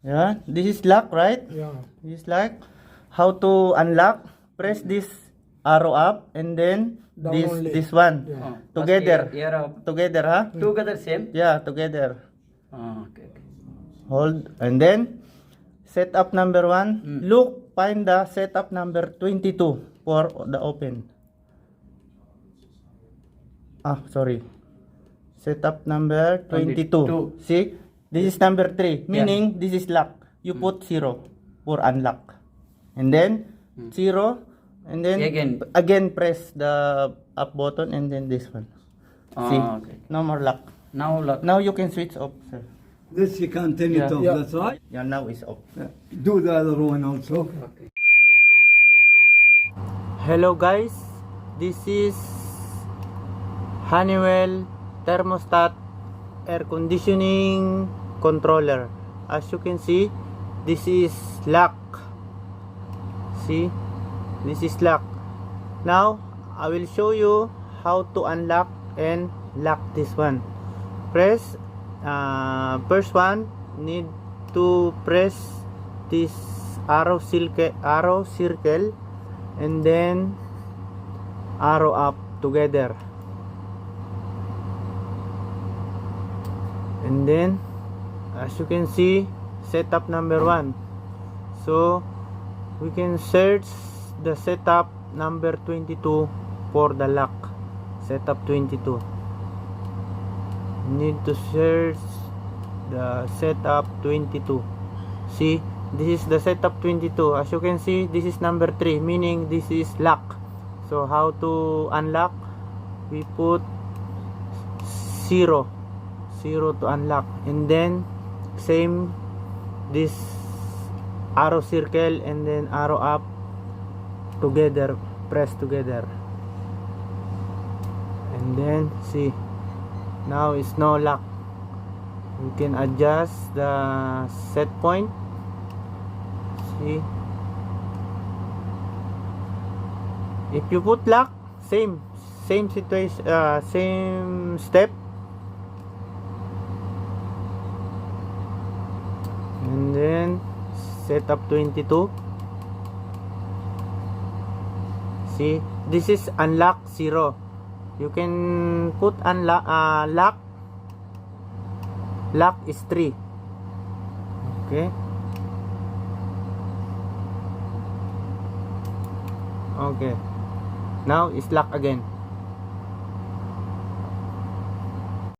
Yeah, this is lock, right? Yeah. This is lock. How to unlock? Press this arrow up and then Down this only. this one Yeah. together. Here up. Together, huh? Together same. Yeah, together. Okay. Hold and then setup number 1. Look, find the setup number 22 for the open. Sorry. Setup number 22. 22. See? This is number 3. Meaning this is lock. You put 0 for unlock. And then 0 and then again press the up button and then this one. See? Okay. No more lock. Now lock. Now you can switch off, sir. This you can't turn it off, Yeah. that's right? Yeah, now it's off. Do the other one also. Okay. Hello guys, this is Honeywell thermostat air conditioning controller. As you can see, this is lock. See, this is lock. Now I will show you how to unlock and lock this one. Press first one, need to press this arrow circle and then arrow up together, and then as you can see, setup number 1. So we can search the setup number 22 for the lock. Setup 22, need to search the setup 22. See, this is the setup 22. As you can see, this is number 3, meaning this is lock. So how to unlock? We put 0 to unlock, and then same this arrow circle and then arrow up together, press together, and then see, now it's no lock. You can adjust the set point. See, if you put lock, same situation, same step, and then setup 22. See, this is unlock 0. You can put unlock lock is 3. Okay. Okay. Now it's lock again.